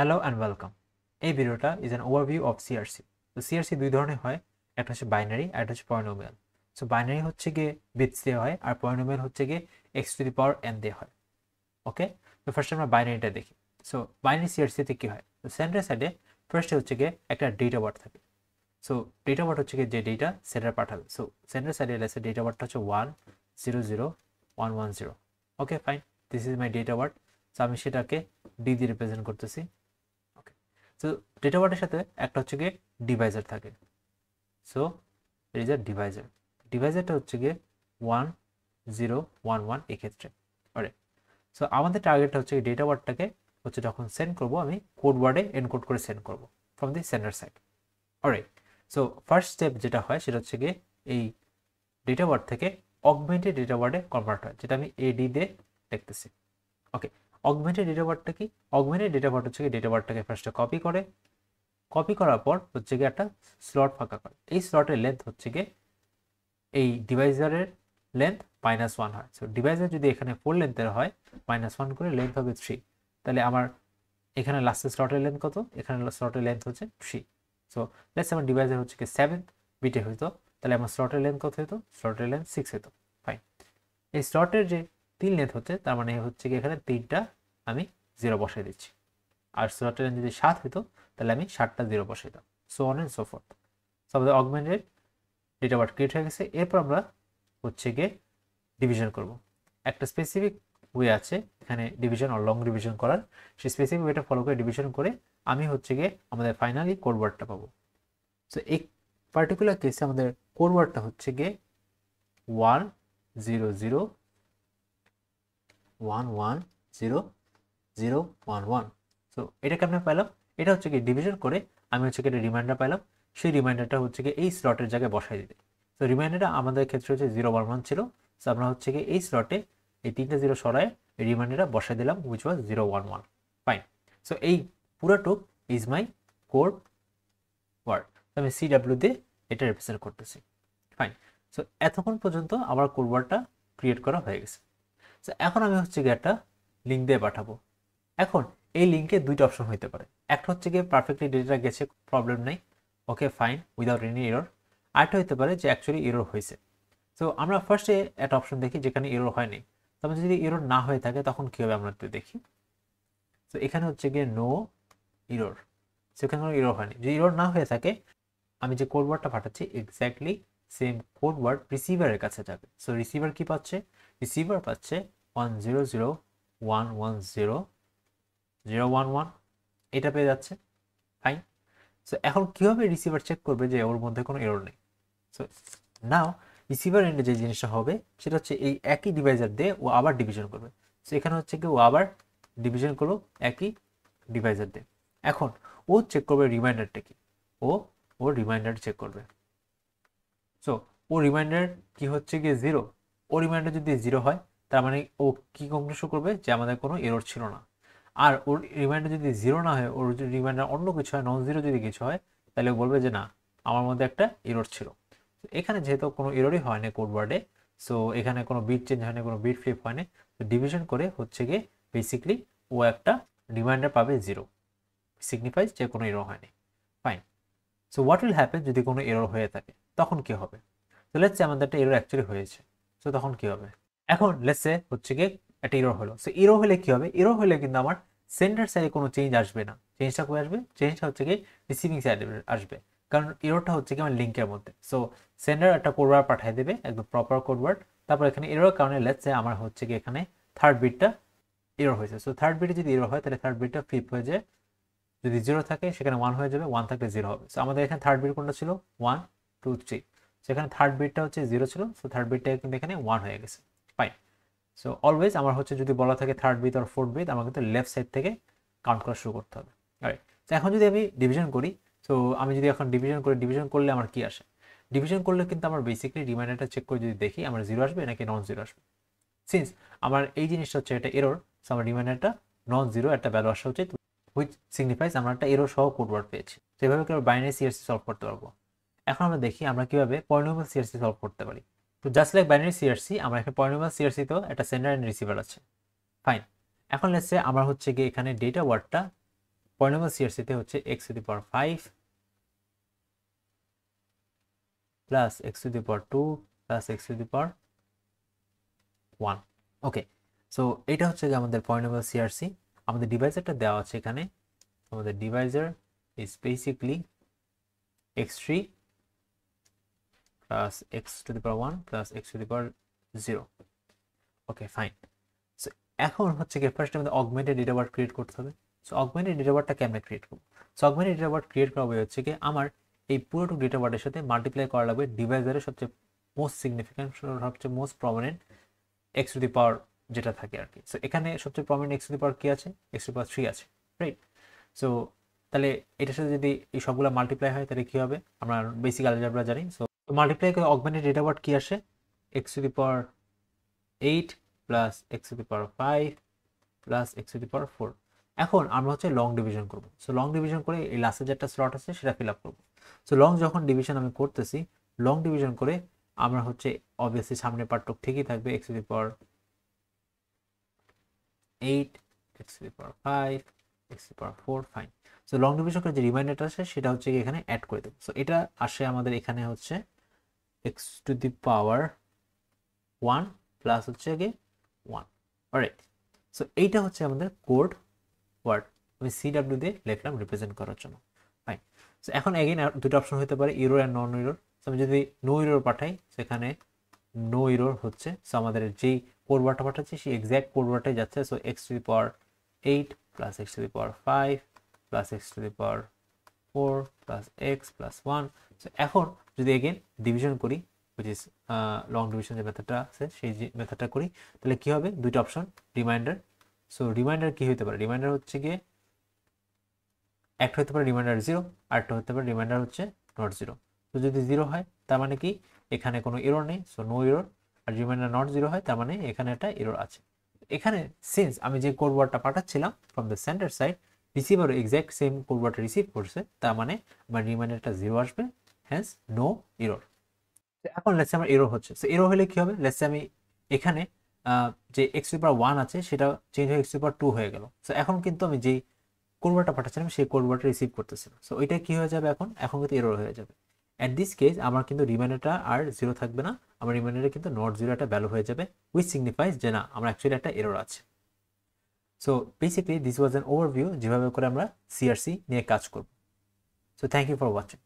Hello and welcome. এই ভিডিওটা is an overview of CRC. তো সিআরসি দুই ধরনের হয়, একটা হচ্ছে বাইনারি আর একটা হচ্ছে পলিনোমিয়াল। সো বাইনারি হচ্ছে গিয়ে বিটস দিয়ে হয়, আর পলিনোমিয়াল হচ্ছে গিয়ে x to the power N দিয়ে হয়। ওকে, তো ফার্স্ট আমরা বাইনারিটা দেখি। সো বাইনারি সিআরসিতে কি হয়, তো সেন্টার সাইডে ফার্স্টে হচ্ছে গিয়ে একটা ডেটা ওয়ার্ড থাকে। সো ডেটা ওয়ার্ড হচ্ছে গিয়ে যে ডেটা সেন্টার পাঠাবে। সো সেন্টার সাইডে লেসে ডেটা ওয়ার্ডটা হচ্ছে 1 0 0 1 1 0। Okay fine, this is my data word. So আমি সেটাকে ডি দিয়ে রিপ্রেজেন্ট করতেছি। ওকে, সো ডেটা ওয়ার্ডের সাথে একটা হচ্ছে গিয়ে ডিভাইজার থাকে। So it is a divisor. ডিভাইজারটা হচ্ছে গিয়ে 1 0 1 1 এক্ষেত্রে। ওরে, সো আমাদের টার্গেটটা হচ্ছে ডেটা ওয়ার্ডটাকে হচ্ছে যখন সেন্ড করবো আমি কোড ওয়ার্ডে এনকোড করে সেন্ড করবো from the sender side. Alright, so first step যেটা হয় সেটা হচ্ছে গিয়ে এই ডেটা ওয়ার্ড থেকে অগমেন্টেড ডেটা ওয়ার্ডে কনভার্ট হয়, যেটা আমি এডি দিয়ে দেখতেছি। ওকে, অগমেন্টেড ডেটা ওয়ার্ডটা কি? অগমেন্টেড ডেটা ওয়ার্ড হচ্ছে কি ডেটা ওয়ার্ডটাকে ফার্স্টে কপি করে, কপি করার পর হচ্ছে গিয়ে একটা স্লট ফাঁকা করে। এই স্লটের লেন্থ হচ্ছে গিয়ে এই ডিভাইজারের লেন্থ -1 হয়। সো ডিভাইজার যদি এখানে 4 লেন্থের হয়, -1 করে লেন্থ হবে 3। তাহলে আমার এখানে লাস্টের স্লটের লেন্থ কত? এখানে স্লটের লেন্থ হচ্ছে 3। সো লেটস আমার ডিভাইজার হচ্ছে কি 7 বিটে হইতো, তাহলে আমার স্লটের লেন্থ কত হইতো? স্লটের লেন্থ 6 হইতো। ফাইন, এই স্লটের যে 3 লেন্থ হচ্ছে তার মানে হচ্ছে কি এখানে 3টা আমি 0 বসাই দিচ্ছি। আর স্লটের লেন্থ যদি 7 হইতো তাহলে আমি 7টা 0 বসাইতাম। So on and so forth. So আমাদের অগমেন্টেড ডেটা ওয়ার্ড ক্রিয়েট হয়ে গেছে। এরপর আমরা হচ্ছে গিয়ে ডিভিশন করব। একটা স্পেসিফিক ওয়ে আছে এখানে ডিভিশন আর লং ডিভিশন করার। সেই স্পেসিফিক ওয়েটা ফলো করে ডিভিশন করে আমি হচ্ছে গিয়ে আমাদের ফাইনালি কোড ওয়ার্ডটা পাবো। সো এই পার্টিকুলার কেসে আমাদের কোড ওয়ার্ডটা হচ্ছে গিয়ে 1 0 0 1 1 0 0 1 1। সো এটাকে আমরা পেলাম। এটা হচ্ছে কি ডিভিশন করে আমি হচ্ছে কি একটা রিমাইন্ডার পেলাম। সেই রিমাইন্ডারটা হচ্ছে কি এই স্লটের জায়গায় বসাই দিতে। তো রিমাইন্ডারটা আমাদের ক্ষেত্রে হচ্ছে 0 1 1 ছিল। সো আমরা হচ্ছে কি এই স্লটে এই 3টা 0 সরায় রিমাইন্ডারটা বসাই দিলাম, হুইচ ওয়াজ 0 1 1। ফাইন, সো এই পুরোটুক ইজ মাই কোড ওয়ার্ড। আমি সিডাব্লিউ দিয়ে এটা রিপ্রেজেন্ট করতেছি। ফাইন, সো এতক্ষণ পর্যন্ত আমার কোড ওয়ার্ডটা ক্রিয়েট করা হয়ে গেছে। সো এখন আমি হচ্ছে গিয়ে একটা লিঙ্ক দিয়ে পাঠাবো। এখন এই লিঙ্কে দুইটা অপশন হতে পারে। একটা হচ্ছে গিয়ে পারফেক্টলি ডেটা গেছে, প্রবলেম নেই, okay fine, without any error. আরেকটা হতে পারে যে অ্যাকচুয়ালি এরর হয়েছে। তো আমরা ফার্স্টে একটা অপশন দেখি যেখানে এরর হয়নি। তবে যদি এরর না হয়ে থাকে তখন কী হবে আমরা একটু দেখি। তো এখানে হচ্ছে গিয়ে নো এরর, সেখানে কোনো এরর হয়নি। যদি এরর না হয়ে থাকে আমি যে কোড ওয়ার্ডটা পাঠাচ্ছি এক্স্যাক্টলি সেম কোড ওয়ার্ড রিসিভারের কাছে যাবে। সো রিসিভার কি পাচ্ছে? রিসিভার পাচ্ছে 1 0 0 1 1 0 0 1 1, এটা পেয়ে যাচ্ছে। ফাইন, সো এখন কীভাবে রিসিভার চেক করবে যে ওর মধ্যে কোনো এরর নেই? সো নাও রিসিভার এন্ডে যে জিনিসটা হবে সেটা হচ্ছে এই একই ডিভাইজার দিয়ে ও আবার ডিভিশন করবে। সো এখানে হচ্ছে কি ও আবার ডিভিশন করলো একই ডিভাইজার দিয়ে। এখন ও চেক করবে রিমাইন্ডারটা কি, ও ওর রিমাইন্ডার চেক করবে। সো ও রিমাইন্ডার কি হচ্ছে গিয়ে 0। ও রিমাইন্ডার যদি 0 হয় তার মানে ও কি কনক্লুশন করবে যে আমাদের কোনো এরর ছিল না। আর ওর রিমাইন্ডার যদি 0 না হয়, ওর যদি রিমাইন্ডার অন্য কিছু হয়, নন জিরো যদি কিছু হয়, তাহলে বলবে যে না আমার মধ্যে একটা এরর ছিল। এখানে যেহেতু কোনো এররই হয় না কোড ওয়ার্ডে, সো এখানে কোনো বিট চেঞ্জ হয়নি, কোনো বিট ফ্লিপ হয়নি, তো ডিভিশন করে হচ্ছে গিয়ে বেসিকলি ও একটা রিমাইন্ডার পাবে 0, সিগনিফাইজ যে কোনো এরর হয়নি। Fine, so what will happen যদি কোনো এরর হয়ে থাকে তখন কি হবে? তো লেটস সে আমাদের একটা এরর অ্যাকচুয়ালি হয়েছে। সো তখন কি হবে? এখন লেটস সে হচ্ছে গিয়ে একটা এরর হলো। সো এরর হলে কি হবে? এরর হলে কিন্তু আমার সেন্ডার সাইডে কোনো চেঞ্জ আসবে না। চেঞ্জটা কোথায় আসবে? চেঞ্জটা হচ্ছে গিয়ে রিসিভিং সাইডে আসবে, কারণ এররটা হচ্ছে কি আমার লিঙ্কের মধ্যে। সো সেন্ডার একটা কোড ওয়ার্ড পাঠিয়ে দেবে, একদম প্রপার কোড ওয়ার্ড। তারপর এখানে এরর কারণে লেটস সে আমার হচ্ছে গিয়ে এখানে থার্ড বিটটা এরর হয়েছে। সো থার্ড বিটে যদি এরর হয় তাহলে থার্ড বিটটা ফ্লিপ হয়ে যায়, যদি 0 থাকে সেখানে 1 হয়ে যাবে, 1 থাকলে 0 হবে। সো আমাদের এখানে থার্ড বিট কোনটা ছিল? 1 2 3। সেখানে থার্ড বিটটা হচ্ছে 0 ছিল, সো থার্ড বিটটা কিন্তু এখানে 1 হয়ে গেছে। ফাইন, সো অলওয়েজ আমার হচ্ছে যদি বলা থাকে থার্ড বিট আর ফোর্থ বিট, আমার কিন্তু লেফট সাইড থেকে কাউন্ট করা শুরু করতে হবে। রাইট, তো এখন যদি আমি ডিভিশন করি, সো আমি যদি এখন ডিভিশন করি, ডিভিশন করলে আমার কি আসে? ডিভিশন করলে কিন্তু আমার বেসিক্যালি রিমাইন্ডারটা চেক করে যদি দেখি আমার 0 আসবে নাকি নন 0 আসবে। সিন্স আমার এই জিনিসটা হচ্ছে এটা এরর, সো আমার রিমাইন্ডারটা নন 0 একটা ভ্যালু আসা উচিত, হুইচ সিগনিফাইজ আমরা একটা এরর সহ কোড ওয়ার্ড পেয়েছি। তো এভাবে করে বাইনারি সিআরসি সলভ করতে পারবো। এখন আমরা দেখি আমরা কিভাবে পলিনোমিয়াল সিআরসি সলভ করতে পারি। তো জাস্ট লাইক বাইনারি সিআরসি, আমরা এখানে পলিনোমিয়াল সিআরসি তো একটা সেন্ডার এন্ড রিসিভার আছে। ফাইন, এখন লেটস সে আমরা হচ্ছে গিয়ে এখানে ডেটা ওয়ার্ডটা পলিনোমিয়াল সিআরসিতে হচ্ছে x two the power 5 plus x two the power 2 plus x two the power 1। Okay, so এটা হচ্ছে যে আমাদের পলিনোমিয়াল সিআরসি। আমাদের ডিভাইজারটা দেওয়া আছে এখানে। আমাদের Deviser is basically x3 plus x two the power 1 plus x two the power 0। Okay, fine. So এখন হচ্ছে কি ফার্স্ট আমাদের অগমেন্টেড ডেটা ওয়ার্ড ক্রিয়েট করতে হবে। সো অগমেন্টেড ডেটা ওয়ার্ডটা কেমনে ক্রিয়েট করব? So augmented data word create করা হচ্ছে কি আমার এই পুরোটুকু ডেটা ওয়ার্ডের সাথে মাল্টিপ্লাই করা লাগবে ডিভাইজারের সবচেয়ে মোস্ট সিগনিফিক্যান্ট, সবচেয়ে most prominent x to the power যেটা থাকে আর কি। সো এখানে সবচেয়ে prominent x to the power কি আছে? এক্স টু দি পাওয়ার 3 আছে, রাইট? সো তাহলে এটার সাথে যদি এই সবগুলো মাল্টিপ্লাই হয় তাহলে কি হবে? আমরা বেসিক অ্যালজেব্রা জানি। সো মাল্টিপ্লাই করে অগমেন্টেড ডেটা ওয়ার্ড কি আসে? X to the power 8 plus x to the power 5 plus x to the power 4। এখন আমরা হচ্ছে লং ডিভিশন করব। সো লং ডিভিশন করে এই লাস্টে যে একটা স্লট আছে সেটা ফিল আপ করবো। সো লং যখন ডিভিশন আমি করতেছি, লং ডিভিশন করে আমরা হচ্ছে অবভিয়াসলি সামনের পার্টটুক ঠিকই থাকবে, x to the power 8 x to the power 5 x to the power 4, fine. So long division করে যে রিমাইন্ডারটা আসে সেটা হচ্ছে এখানে অ্যাড করে দেবো। সো এটা আসে আমাদের এখানে হচ্ছে x to the power 1 plus হচ্ছে গিয়ে 1, অলরাইট। সো এইটা হচ্ছে আমাদের কোড ওয়ার্ড, আমি সিডাব্লিউ দিয়ে লিখলাম রিপ্রেজেন্ট করার জন্য, ফাইন। সো এখন এগেইন দুটো অপশন হতে পারে, error and non error. So আমি যদি নো ইরোর পাঠাই সেখানে নো ইরোর হচ্ছে। সো আমাদের যেই কোড ওয়ার্ডটা পাঠাচ্ছি সেই এক্স্যাক্ট কোড ওয়ার্ডটাই যাচ্ছে। So x to the power 8 plus x to the power 5 plus x to the power 4 plus x plus 1। So এখন যদি এগেইন ডিভিশন করি, হুইচ ইজ লং ডিভিশন যে মেথডটা আছে সেই যে মেথডটা করি, তাহলে কি হবে? দুইটা অপশন রিমাইন্ডার। সো রিমাইন্ডার কি হতে পারে? রিমাইন্ডার হচ্ছে গিয়ে একটা হতে পারে রিমাইন্ডার 0, আরেকটা হতে পারে রিমাইন্ডার হচ্ছে নট 0। তো যদি 0 হয় তার মানে কি এখানে কোনো এরর নেই, সো নো এরর। আর রিমাইন্ডার নট 0 হয় তার মানে এখানে একটা এরর আছে। এখানে সিন্স আমি যে কোড ওয়ার্ডটা পাঠাচ্ছিলাম ফ্রম দ্য সেন্টার সাইড, রিসিভারও এক্স্যাক্ট সেম কোড ওয়ার্ডটা রিসিভ করছে, তার মানে আমার রিমাইন্ডারটা 0 আসবে, হ্যান্স নো এরর। এখন লেটস আমার এরর হচ্ছে। সো এরর হলে কি হবে? লেটস আমি এখানে যে এক্স টু দি পাওয়ার 1 আছে সেটা চেঞ্জ হয়ে এক্স টু দি পাওয়ার 2 হয়ে গেল। সো এখন কিন্তু আমি যেই কোড ওয়ার্ডটা পাঠাচ্ছিলাম সেই কোড ওয়ার্ডটা রিসিভ করতেছিল। সো ওইটা কি হয়ে যাবে? এখন কিন্তু এরর হয়ে যাবে। অ্যাট দিস কেস আমার কিন্তু রিমাইন্ডারটা আর 0 থাকবে না, আমার রিমাইন্ডারে কিন্তু নট 0 একটা ভ্যালু হয়ে যাবে, উইচ সিগনিফাইজ যে না আমার অ্যাকচুয়ালি একটা এরর আছে। So basically this was an overview যেভাবে করে আমরা সিআরসি নিয়ে কাজ করব। So thank you for watching.